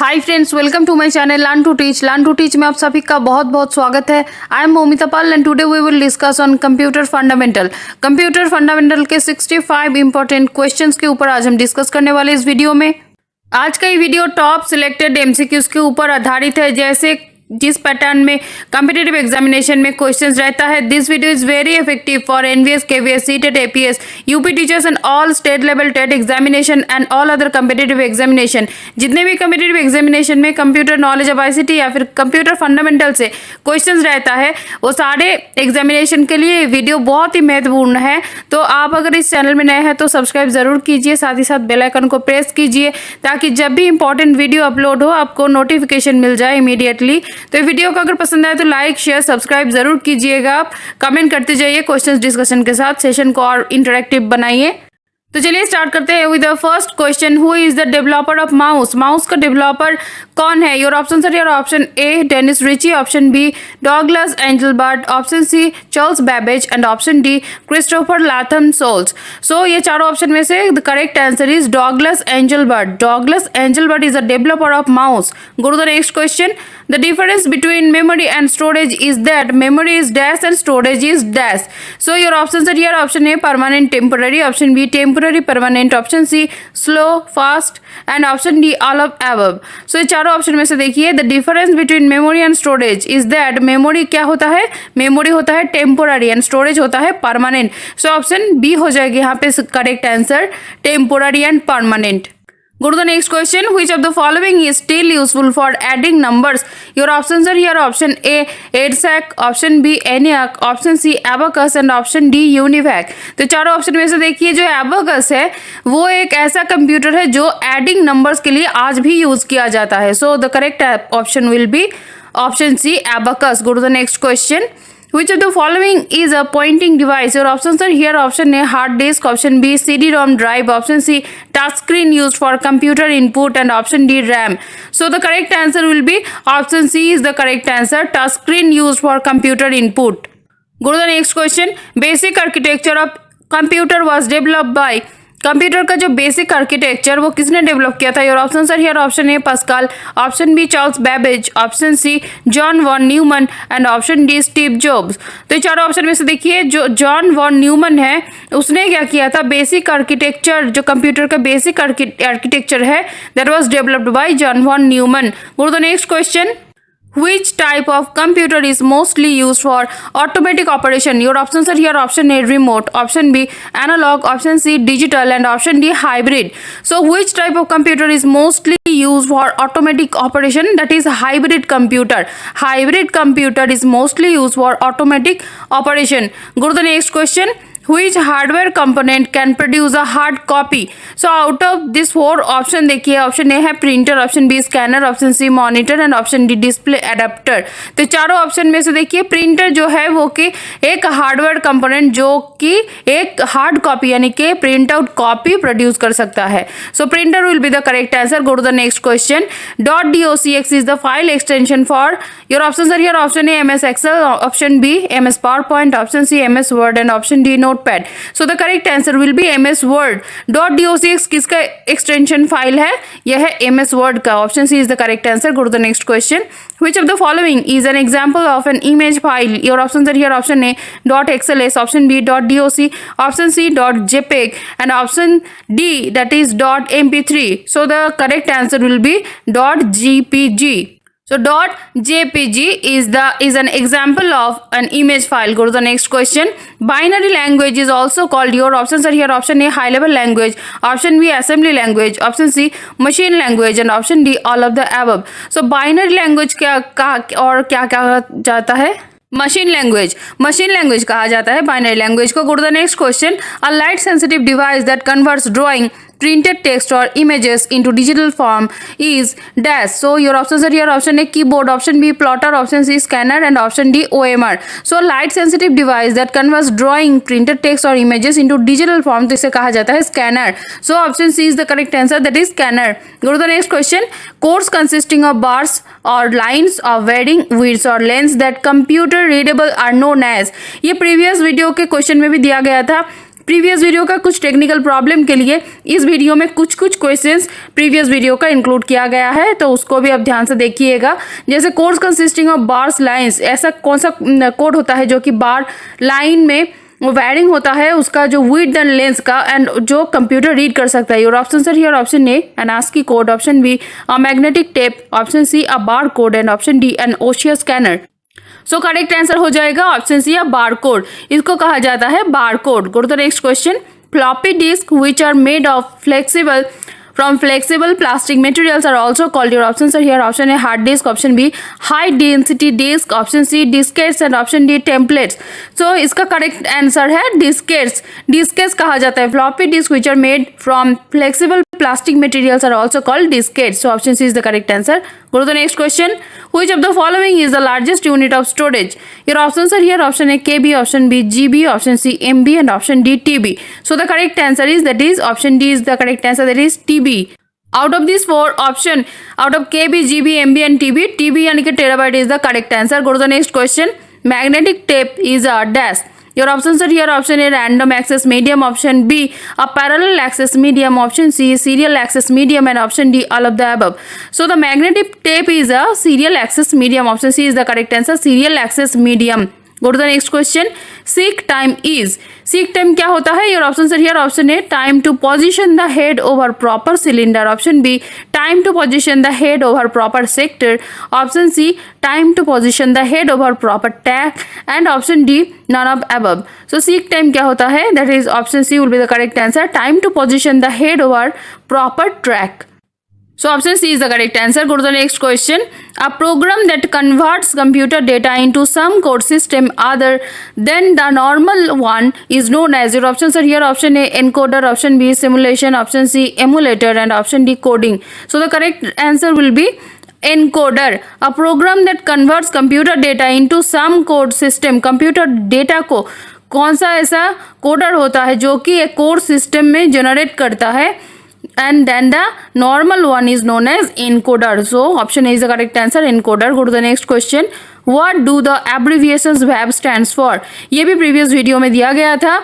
Hi friends, welcome to my channel learn to teach. Learn to teach में आप सभी का बहुत बहुत स्वागत है। I am Momita Pal and today we will discuss on computer fundamental. Computer fundamental के 65 इंपॉर्टेंट क्वेश्चंस के ऊपर आज हम डिस्कस करने वाले इस वीडियो में। आज का ये वीडियो टॉप सिलेक्टेड एमसीक्यूज के ऊपर आधारित है। जैसे जिस पैटर्न में कॉम्पिटिटिव एग्जामिनेशन में क्वेश्चंस रहता है, this video is very effective for NVS, KVS, CTET, APS, UP teachers and all state level TET examination and all other competitive examination. जितने भी कॉम्पिटिटिव एग्जामिनेशन में कंप्यूटर नॉलेज ऑफ आईसीटी या फिर computer fundamental से questions रहता है, वो सारे एग्जामिनेशन के लिए वीडियो बहुत ही महत्वपूर्ण है। तो आप अगर इस चैनल में नए हैं तो सब्सक्राइब जरूर कीजिए, साथ ही साथ बेल आइकन को प्रेस कीजिए ताकि जब भी इंपॉर्टेंट वीडियो अपलोड हो आपको नोटिफिकेशन मिल जाए इमीडिएटली। तो वीडियो को अगर पसंद आए तो लाइक शेयर सब्सक्राइब जरूर कीजिएगा। आप कमेंट करते जाइए क्वेश्चंस डिस्कशन के साथ, सेशन को और इंटरेक्टिव बनाइए। तो चलिए स्टार्ट करते हैं with the first question. Who is the developer of mouse? Mouse का डेवलपर कौन है? Your option are your option A Dennis Ritchie, option B Douglas Engelbart, option C Charles Babbage and option D Christopher Latham Sholes. So ये चारों option में से the correct answer is Douglas Engelbart. Douglas Engelbart is the developer of mouse. Go to the next question. The difference between memory and storage is that memory is dash and storage is dash. So your options are here. Option A permanent, temporary. Option B temporary, permanent. Option C slow, fast, and option D all of above. So ये चारों option में से देखिए, the difference between memory and storage is that memory क्या होता है? memory होता है temporary and storage होता है permanent. So option B हो जाएगी यहाँ पे correct answer, temporary and permanent. Go to the next question. Which of the following is still useful for adding numbers? Your options are here. Option A EDSAC, option B ENIAC, option C abacus and option D UNIVAC. तो चारों option में से देखिए, जो abacus है वो एक ऐसा कंप्यूटर है जो एडिंग नंबर्स के लिए आज भी यूज किया जाता है। So the correct option will be option C abacus. Go to the next question. Which of the following is a pointing device? Your options are here. Option A hard disk, option B CD-ROM drive, option C touchscreen used for computer input and option D RAM. So the correct answer will be option C is the correct answer, touchscreen used for computer input. Go to the next question. Basic architecture of computer was developed by. Computer का जो basic architecture वो किसने develop किया था? Your option are here. Option A Pascal, option B Charles Babbage, option C John von Neumann and option D Steve Jobs. तो ये चारों option में से देखिए, जो जॉन वॉन न्यूमन है उसने क्या किया था? बेसिक आर्किटेक्चर, जो कंप्यूटर का बेसिक आर्किटेक्चर है, that was developed by John von Neumann. Go to the next question. Which type of computer is mostly used for automatic operation? Your options are here. Option A remote, option B analog, option C digital and option D hybrid. So which type of computer is mostly used for automatic operation? That is hybrid computer. Hybrid computer is mostly used for automatic operation. Go to the next question. Which hardware component can produce a hard copy? So out of this four option देखिए, option A है printer, option B scanner, option C monitor and option D display adapter. तो चारों option में से देखिए, printer जो है वो कि एक हार्डवेयर कंपोनेंट जो कि एक हार्ड कॉपी यानी कि प्रिंट आउट कॉपी प्रोड्यूस कर सकता है। So printer will be the correct answer. Go to the next question. .docx is the file extension for. Your options are here. Option A MS Excel, option B MS PowerPoint, option C MS Word and option D Notepad. So the correct answer will be MS Word. .docx किसका extension file है? यह है MS Word का. Option C is the correct answer. Go to the next question. Which of the following is an example of an image file? Your options are here. Option A .xls, option B .doc, option C .jpeg and option D that is .mp3. So the correct answer will be .gpg. So .jpg is an example of an image file. Go to the next question. Binary language is also called. Your options are here. Option A high level language, option B assembly language, option C machine language and option D all of the above. So binary language क्या कहा जाता है? Machine language कहा जाता है binary language को. Go to the next question. A light sensitive device that converts drawing printed text or images into digital form is dash. So your options are here. Option A keyboard, option B plotter, option C scanner and option D OMR. So light sensitive device that converts drawing printed text or images into digital form, तो इसे कहा जाता है scanner. So option C is the correct answer, that is scanner. Go to the next question. Codes consisting of bars or lines of varying widths or lengths that computer readable are known as. ये previous video के question में भी दिया गया था previous video का कुछ technical problem के लिए इस वीडियो में कुछ क्वेश्चंस प्रीवियस वीडियो का इंक्लूड किया गया है, तो उसको भी आप ध्यान से देखिएगा। जैसे codes consisting of bars lines, ऐसा कौन सा कोड होता है जो कि बार लाइन में वैरिंग होता है उसका जो विड्थ एंड लेंथ का, एंड जो कंप्यूटर रीड कर सकता है। Your option are here, option A an ASCII code, option B a magnetic tape, option C a bar code, and option D an OSIA scanner. So correct answer हो जाएगा option C या bar code, इसको कहा जाता है bar code. Go to the next question. Floppy disk which are made of flexible from flexible plastic materials are also called, your options are here, option A hard disk, option B high density disk, option C diskettes, and option D templates। so इसका correct answer है diskettes। diskettes कहा जाता है floppy disk which are made from flexible plastic materials are also called diskettes। so option C is the correct answer। go to the next question। which of the following is the largest unit of storage? your options are here, option A KB, option B GB, option C MB, and option D TB। so the correct answer is, that is option D is the correct answer, that is TB। out of these four option, out of KB, GB, MB and TB यानी कि terabyte is the correct answer। go to the next question। magnetic tape is a dash। your options are here, option A random access medium, option B a parallel access medium, option C serial access medium, and option D all of the above। so the magnetic tape is a serial access medium, option C is the correct answer, serial access medium। go to the next question। seek time is, seek time क्या होता है? your options are here, option A time to position the head over proper cylinder, option B time to position the head over proper sector, option C time to position the head over proper tack, and option D none of above। so seek time क्या होता है? that is option C will be the correct answer, time to position the head over proper track। so option C is the correct answer। go to the next question। a program that converts computer data into some code system other than the normal one is known as, your options are here, option A encoder, option B simulation, option C emulator, and option D coding। so the correct answer will be encoder। a program that converts computer data into some code system, computer data को कौन सा ऐसा coder होता है जो कि एक code system में जनरेट करता है, and then the normal one is known as encoder। so option A is the correct answer, encoder। go to the next question। what do the abbreviations VAB stands for? ये भी previous video में दिया गया था,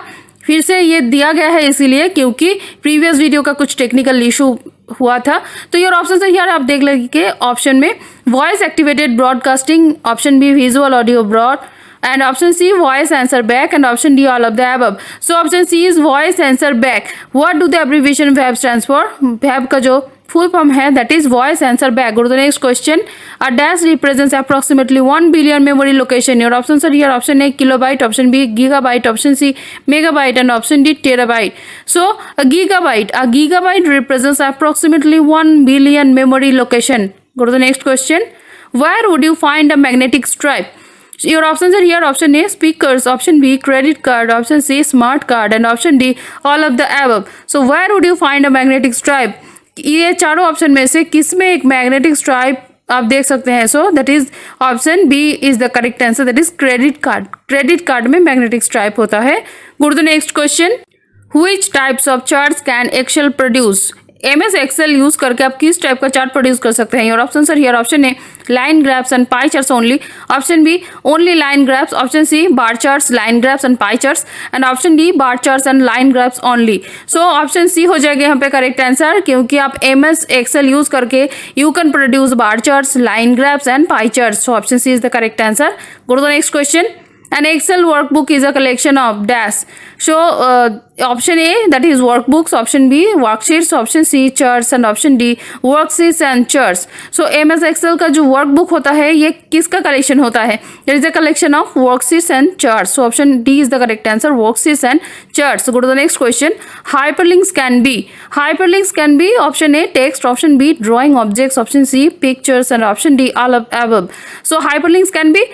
फिर से ये दिया गया है इसीलिए क्योंकि प्रीवियस वीडियो का कुछ टेक्निकल इशू हुआ था। तो ये ऑप्शन है यार, आप देख लीजिए ऑप्शन में voice activated broadcasting, option B visual audio broad, and option C voice answer back, and option D all of the above। so option C is voice answer back। what do the abbreviation VAB stands for? VAB का जो full form है that is voice answer back। go to the next question। a dash represents approximately 1 billion memory location। your options are here, option A kilobyte, option B gigabyte, option C megabyte, and option D terabyte। so a gigabyte represents approximately 1 billion memory location। go to the next question। where would you find a magnetic stripe? your options are here, option A speakers, option B credit card, option C smart card, and option D all of the above। so where would you find a magnetic stripe? ये चारों option में से किस में एक magnetic stripe आप देख सकते हैं? So that is option B is the correct answer, that is credit card. Credit card में मैग्नेटिक स्ट्राइप होता है। Go to the next question. Which types of charts can Excel produce? MS Excel use करके आप किस type का chart produce कर सकते हैं? Your option are here, option A line graphs and pie charts only, option B only line graphs, option C bar charts, line graphs and pie charts, and option D bar charts and line graphs only. So option C हो जाएगा यहाँ पे correct answer, क्योंकि आप MS Excel use करके you can produce bar charts, line graphs and pie charts. So option C is the correct answer. Go to the next question. An Excel workbook is a collection of dash। so option A that is workbooks, option B worksheets, option C charts, and option D worksheets and charts। so MS Excel का जो workbook होता है ये किसका collection होता है? It is a collection of worksheets and charts। so option D is the correct answer, worksheets and charts। so go to the next question। hyperlinks can be option A text, option B drawing objects, option C pictures, and option D all of above। so hyperlinks can be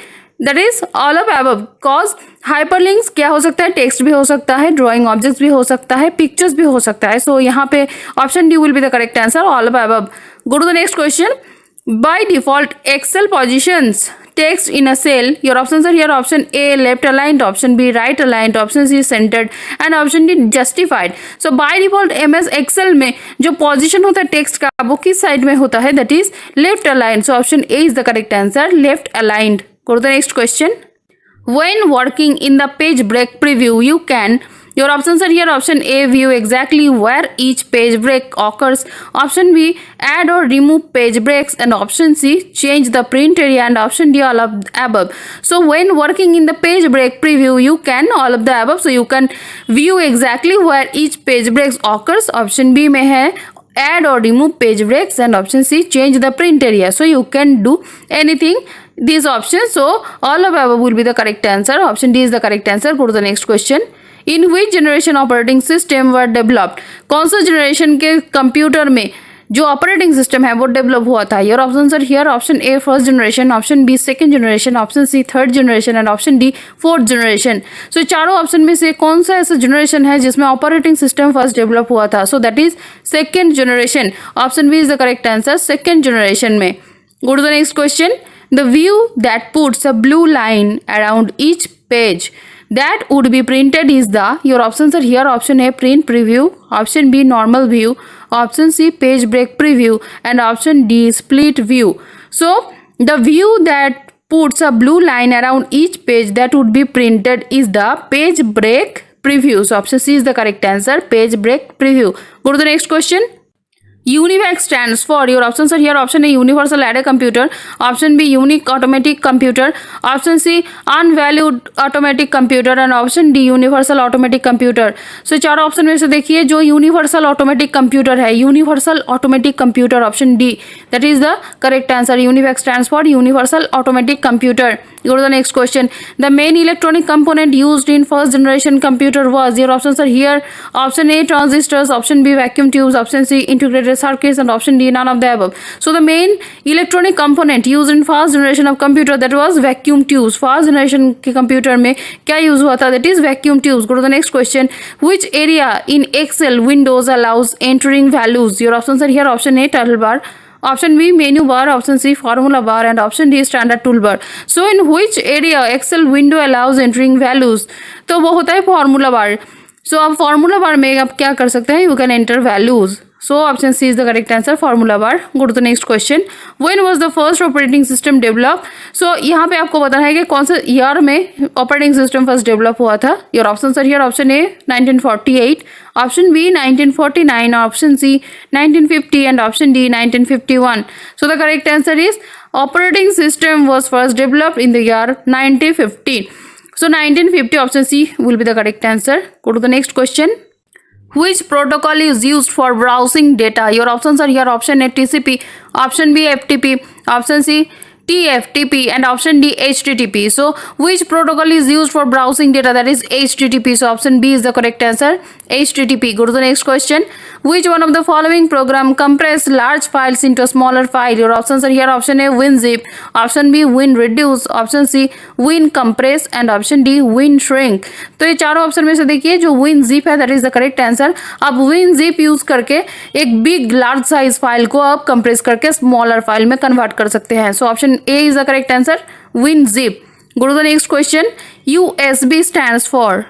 that is all of above। cause hyperlinks क्या हो सकता है? Text भी हो सकता है, drawing objects भी हो सकता है, पिक्चर्स भी हो सकता है। सो यहाँ पे option D will be the correct answer, all of above। Go to the next question. By default Excel positions text in a cell। your options are here, option A left aligned, option B right aligned, option C centered, and option D justified। so by default MS Excel में जो position होता है text का वो किस side में होता है? that is left aligned। so option A is the correct answer, left aligned। go to the next question। when working in the page break preview you can Your options are here. Option A, view exactly where each page break occurs. Option B, add or remove page breaks. And option C, change the print area. And option D, all of the above. So when working in the page break preview, you can all of the above. So you can view exactly where each page breaks occurs. Option B में है add or remove page breaks. And option C, change the print area. So you can do anything these options. So all of above will be the correct answer. Option D is the correct answer. Go to the next question. In which generation operating system were developed, कौन सा generation के computer में जो operating system है वो develop हुआ था? Your options are here. Option A first generation, option B second generation, option C third generation and option D fourth generation. So चारों ऑप्शन में से कौन सा ऐसा जनरेशन है जिसमें ऑपरेटिंग सिस्टम फर्स्ट डेवलप हुआ था? So that is second generation. Option B is the correct answer, second generation में. Go to the next question. The view that puts a blue line around each page that would be printed is the, your options are here. Option A, print preview, option B, normal view, option C, page break preview, and option D, split view. So the view that puts a blue line around each page that would be printed is the page break preview. So option C is the correct answer, page break preview. Go to the next question. UNIVAC stands for, your options are here. Option A, universal array computer, option B, unique automatic computer, option C, unvalued automatic computer, and option D, universal automatic computer. So चारों option में से देखिए जो universal automatic computer है, universal automatic computer, option D, that is the correct answer. UNIVAC stands for universal automatic computer. Go to the next question. The main electronic component used in first generation computer was, your options are here. Option A, transistors, option B, vacuum tubes, option C, integrated circuits, and option D, none of the above. So the main electronic component used in first generation of computer, that was vacuum tubes. First generation के computer में क्या use हुआ था? That is vacuum tubes. Go to the next question. Which area in Excel Windows allows entering values? Your options are here. Option A, title bar, option B, menu bar, option C, formula bar, and option D, standard toolbar. So in which area Excel window allows entering values? तो वो होता है formula bar. So अब formula bar में आप क्या कर सकते हैं? You can enter values. So option C is the correct answer, formula bar. Go to the next question. When was the first operating system developed? So यहाँ पे आपको बताना है कि कौन सा ईयर में ऑपरेटिंग सिस्टम फर्स्ट डेवलप हुआ था. Your options are here. Option A 1948, option B 1949, option C 1950, and option D 1951. So the correct answer is operating system was first developed in the year 1950. So 1950, option C will be the correct answer. Go to the next question. Which protocol is used for browsing data? Your options are here. Option A, TCP, option B, FTP, option C, TFTP, and option D, HTTP. So which protocol is used for browsing data? That is HTTP. So option B is the correct answer, HTTP. Go to the next question. Which one of the following program compress large files into a smaller file? Your options are here. Option A, WinZip, option B, WinReduce, option C, WinCompress, and option D, WinShrink. तो ये चारों option में से देखिए जो WinZip है, that is the correct answer. आप WinZip use करके एक बिग लार्ज साइज फाइल को आप कंप्रेस करके स्मॉलर फाइल में कन्वर्ट कर सकते हैं. So option A is the correct answer, WinZip. Go to the next question. USB stands for,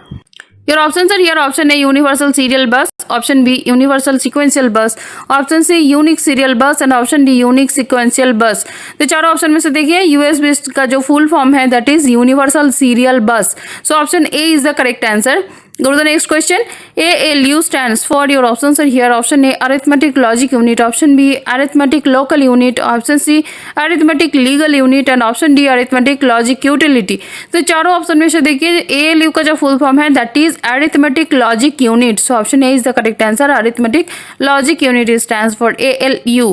your options are here. Option A, universal serial bus, option B, universal sequential bus, option C, unique serial bus, and option D, unique sequential bus. तो चारों option में से देखिए USB का जो full form है that is universal serial बस. So option A is the correct answer. Go to the next question. ALU stands for, your options are here. Option A, arithmetic logic unit, option B, arithmetic local unit, option C, arithmetic legal unit, and option D, arithmetic logic utility. तो चारों option में से देखिए ALU का जो full form है that is arithmetic logic unit. So option A is the correct answer, arithmetic logic unit stands for ALU.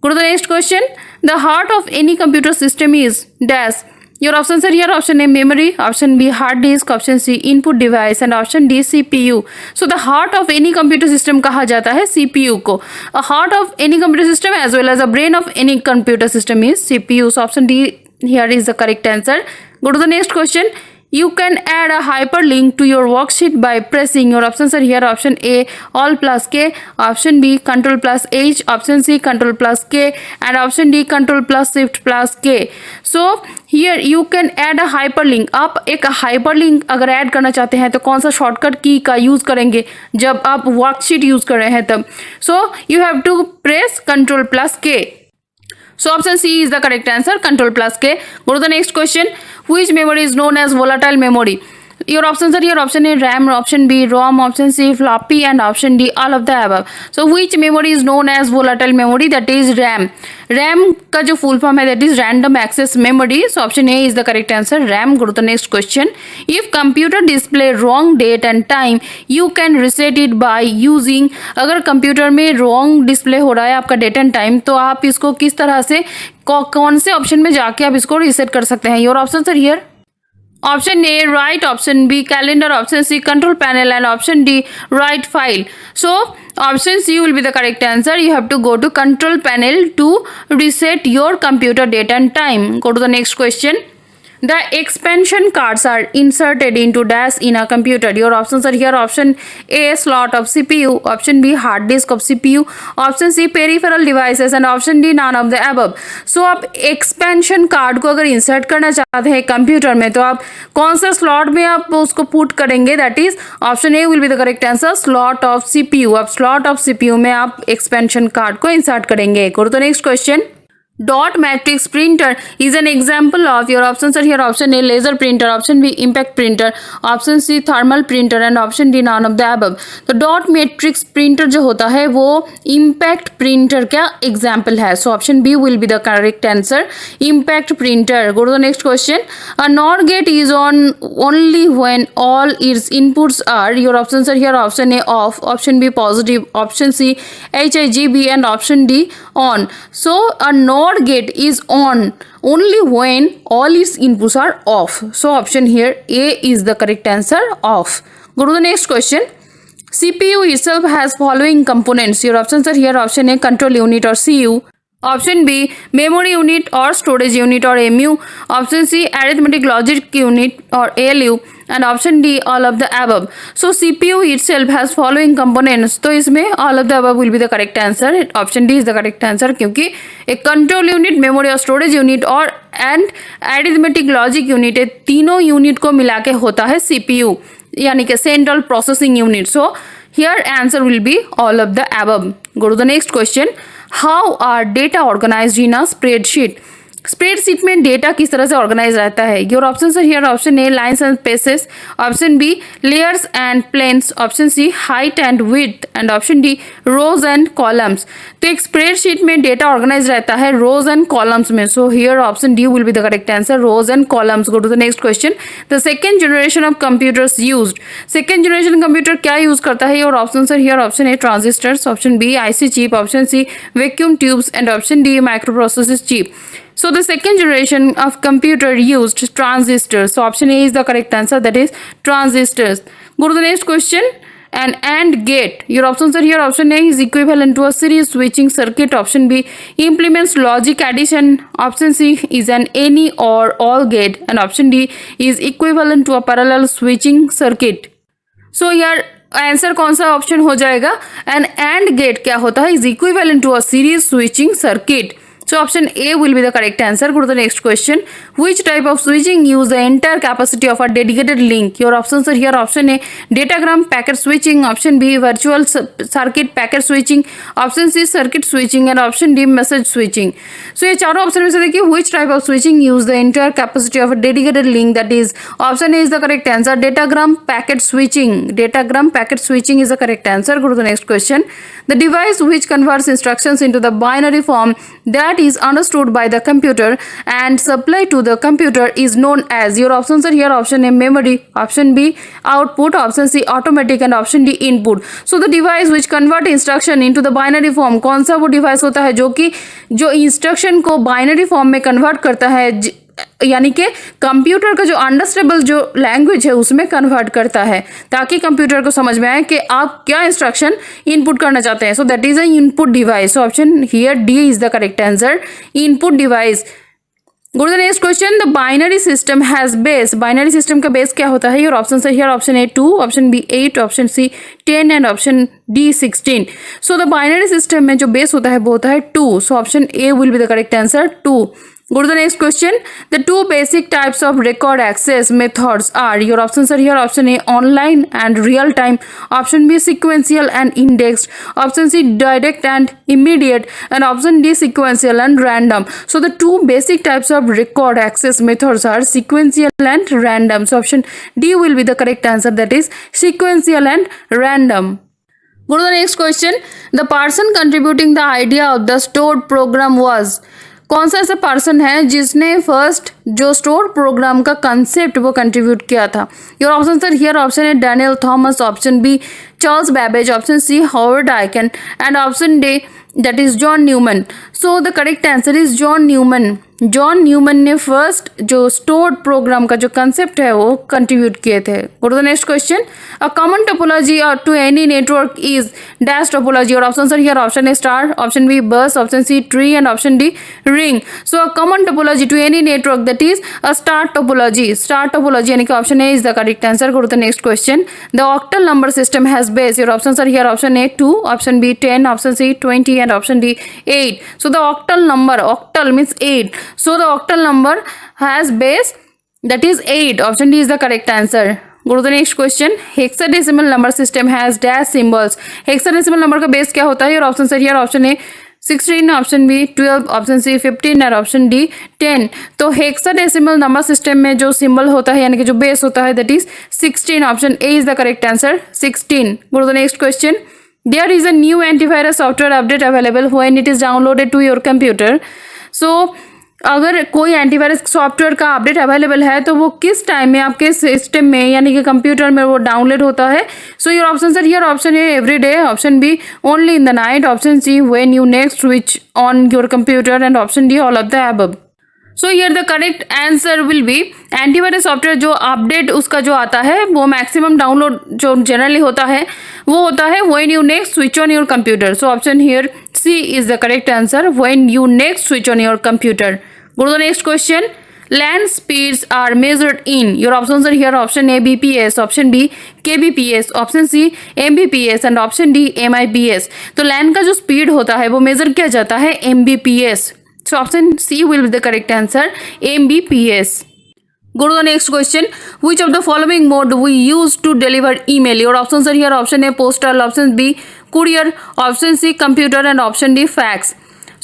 Go to the next question. The heart of any computer system is dash. Your options are here. Option A, memory, option B, hard disk, option C, input device, and option D, CPU. So the heart of any computer system कहा जाता है CPU को. A heart of any computer system as well as a brain of any computer system is CPU. So option D here is the correct answer. Go to the next question. You can add a hyperlink to your worksheet by pressing, your options are here. Option A, Alt plus K, option B, Control plus H, option C, Control plus K, and option D, Control plus Shift plus K. So here you can add a hyperlink. आप एक hyperlink अगर add करना चाहते हैं तो कौन सा shortcut की का यूज करेंगे जब आप वर्कशीट यूज कर रहे हैं तब? So you have to press Control plus K. So option C is the correct answer, Control plus K. Go to the next question. Which memory is known as volatile memory? Your options are here. Option A RAM, option B ROM, option C floppy, and option D all of the above. So which memory is known as volatile memory? That is RAM. RAM का जो full form है that is random access memory. So option A is the correct answer. RAM. Go to the next question. If computer display wrong date and time, you can reset it by using. अगर computer में wrong display हो रहा है आपका date and time, तो आप इसको किस तरह से कौन से ऑप्शन में जाके आप इसको रीसेट कर सकते हैं? Your option are here. Option A write, option B calendar, option C control panel, and option D write file. So option C will be the correct answer. You have to go to control panel to reset your computer date and time. Go to the next question. The expansion cards are inserted into dash in a computer. Your options are here. Option A slot of CPU, option B hard disk of CPU, option C peripheral devices, and option D none of the above. So आप expansion card को अगर insert करना चाहते हैं computer में तो आप कौन सा slot में आप उसको put करेंगे? That is option A will be the correct answer. Slot of CPU. आप slot of CPU में आप expansion card को insert करेंगे. Go to the next question. Dot matrix printer is an example of. Your options are here. Option A laser printer, option B impact printer, option C thermal printer, and option D none of the above. तो dot matrix printer जो होता है वो impact printer का example है. So option B will be the correct answer. Impact printer. Go to the next question. A NOR gate is on only when all its inputs are. Your options are here. Option A off, option B positive, option C HIGB, and option D on. So a NOR gate is on only when all its inputs are off. So option here A is the correct answer, off. Go to the next question. CPU itself has following components. Your options are here. Option A control unit or CU, option B memory unit or storage unit or MU, option C arithmetic logic unit or ALU, and option D all of the above. So CPU itself has following components. तो इसमें all of the above will be the correct answer. Option D is the correct answer क्योंकि एक control unit, memory और storage unit और and arithmetic logic unit, ये तीनों unit को मिला के होता है CPU यानी कि central processing unit. So here answer will be all of the above. Go to the next question. How are data organized in a spreadsheet? Spreadsheet में डेटा किस तरह से ऑर्गेनाइज रहता है? Your option are here. Option A lines and spaces, option B layers and planes, option C height and width, and option D rows and columns. तो एक spreadsheet में data organise रहता है रोज एंड कॉलम्स में. So here option D will be the correct answer, rows and columns. Go to the next question. The second generation of computers used. Second generation computer क्या use करता है? Your option are here. Option A transistors, option B IC chip, option C vacuum tubes, and option D microprocessor chip. So the second generation of computer used transistors. So option A is the correct answer, that is transistors. Go to the next question. An AND gate. Your options are here. Option A is equivalent to a series switching circuit. Option B implements logic addition. Option C is an any or all gate, and option D is equivalent to a parallel switching circuit. So here answer कौन सा option हो जाएगा? N AND gate क्या होता है? Is equivalent to a series switching circuit. So option A will be the correct answer. Go to the next question. Which type of switching use the entire capacity of a dedicated link? Your options are here. Option A datagram packet switching, option B virtual circuit packet switching, option C circuit switching, and option D message switching. So ये चारों option में से देखिए which type of switching use the entire capacity of a dedicated link? That is option A is the correct answer. Datagram packet switching. Datagram packet switching is the correct answer. Go to the next question. The device which converts instructions into the binary form that is understood by the computer and supplied to the computer is known as. Your options are here. Option A memory, option B output, option C automatic, and option D input. So the device which convert instruction into the binary form, कौन सा वो device होता है जो कि जो instruction को binary form में कन्वर्ट करता है, यानी कि कंप्यूटर का जो अंडरस्टैंडेबल जो लैंग्वेज है उसमें कन्वर्ट करता है ताकि कंप्यूटर को समझ में आए कि आप क्या इंस्ट्रक्शन इनपुट करना चाहते हैं. So that is a input device. Option here D is the correct answer, input device. Go to the next question. The binary system has base. Binary system का बेस क्या होता है? योर ऑप्शन है here. Option A 2, option B 8, option C 10, and option D 16. So the binary system में जो base होता है वो होता है 2. So option A will be the correct answer, 2. Go to the next question. The two basic types of record access methods are, your options are here, option A online and real time, option B sequential and indexed, option C direct and immediate, and option D sequential and random. So the two basic types of record access methods are sequential and random. So option D will be the correct answer, that is sequential and random. Go to the next question. The person contributing the idea of the stored program was, कौन सा ऐसा person है जिसने first जो store program का concept वो contribute किया था? Your option sir here, option A Daniel Thomas, option B Charles Babbage, option C Howard Aiken, and option D that is John Neumann. So the correct answer is John Neumann. John Neumann ने first जो stored program का जो concept है वो contribute किए थे. Go to the next question. A common topology to any network is dash topology. Your option sir here, option A star, option B bus, option C tree, and option D ring. So a common topology to any network that is a star topology. Star topology यानी कि option A is the correct answer. Go to the next question. The octal number system has base. Your option sir here, option A 2, option B 10, option C 20, and option D 8. So the octal number, octal means 8. So the octal number has base that is 8. Option D is the correct answer. Go to the next question. Hexadecimal number system has dash symbols. Hexadecimal number का base क्या होता है? और option sir here, option A 16, option B 12, option C 15, और option D 10. तो hexadecimal number system में जो symbol होता है यानी कि जो बेस होता है that is 16. Option A is the correct answer, 16. Go to the next question. There is a new antivirus software update available when it is downloaded to your computer. So अगर कोई antivirus software का update available है तो वो किस time में आपके system में यानी कि कंप्यूटर में वो डाउनलोड होता है? So your option sir here, option A every day, option B only in the night, option C when you next switch on your computer, and option D all of the above. So here the correct answer will be antivirus software जो update उसका जो आता है वो maximum download जो generally होता है वो होता है when you next switch on your computer. So option here C is the correct answer, when you next switch on your computer. Go to the next question. Land speeds are measured in. Your option are here, option A BPS, option B KBPS, option C MBPS, and option D MIPS. तो land का जो speed होता है वो major किया जाता है MBPS. So option C will be the correct answer, MBPS. Go to the next question. Which of the following mode we use to deliver email? Your options are here, option A postal, option B courier, option C computer, and option D fax.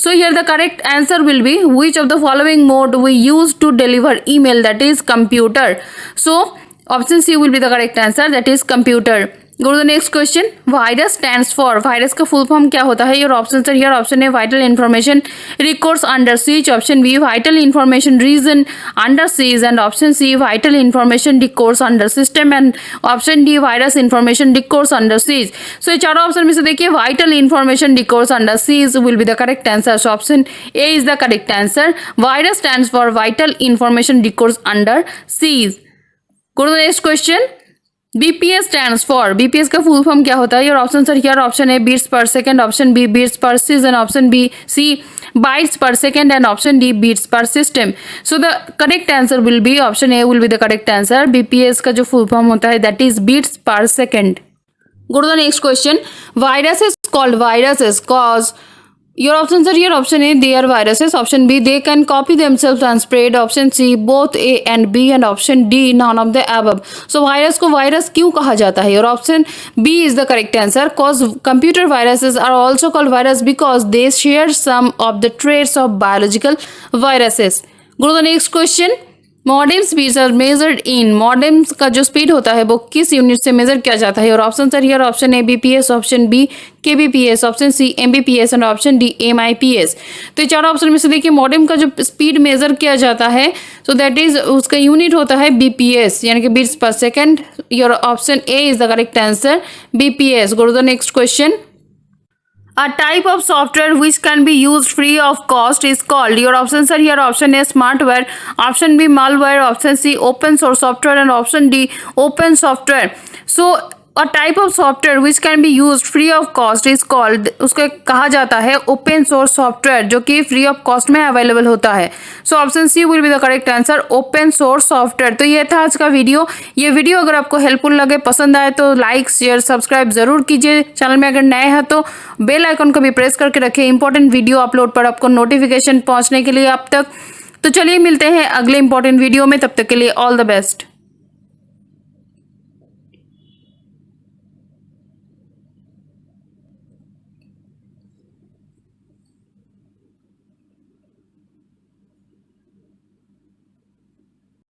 So here the correct answer will be which of the following mode we use to deliver email, that is computer. So option C will be the correct answer, that is computer. Go to the next question. Virus stands for. Virus का full form क्या होता है? Your option sir here, option A vital information records under seize, option B vital information reason under seize, and option C vital information records under system, and option D virus information records under seize. So ये चारों option में से देखिए vital information records under seize will be the correct answer. So option A is the correct answer. Virus stands for vital information records under seize. Go to the next question. BPS stands for. BPS का full form क्या होता है? Your option sir here, option A bits per second, option B bits per season, option B C bytes per second, and option D bits per system. So the correct answer will be option A will be the correct answer. BPS का जो full form होता है that is beats per second. Go to the next question. Virus is called viruses cause. Your options are here, option A they are viruses, option B they can copy themselves and spread, option C both A and B, and option D none of the above. So virus को virus क्यों कहा जाता है? Your option B is the correct answer, cause computer viruses are also called virus because they share some of the traits of biological viruses. Go to the next question. Modem speeds are measured in. Modem का जो speed होता है वो किस unit से major किया जाता है? और option sir here, option A BPS, option B KBPS, option C MBPS, and option D MIPS. तो ये चारों ऑप्शन में से देखिए मॉडेम का जो स्पीड मेजर किया जाता है सो दैट इज उसका यूनिट होता है BPS यानी कि bits per second. Your option A is the correct answer, BPS. Go to the next question. A type of software which can be used free of cost is called. Your options are here, option A smartware, option B malware, option C open source software, and option D open software. So a type of software which can be used free of cost is called, उसको कहा जाता है open source software जो कि free of cost में available होता है. So option C will be the correct answer, open source software. तो ये था आज का वीडियो. ये वीडियो अगर आपको हेल्पफुल लगे, पसंद आए तो लाइक शेयर सब्सक्राइब जरूर कीजिए. चैनल में अगर नए हैं तो बेल आइकन को भी प्रेस करके रखें. इंपॉर्टेंट वीडियो अपलोड पर आपको नोटिफिकेशन पहुंचने के लिए. अब तक तो चलिए मिलते हैं अगले इंपॉर्टेंट वीडियो में, तब तक के लिए ऑल द बेस्ट।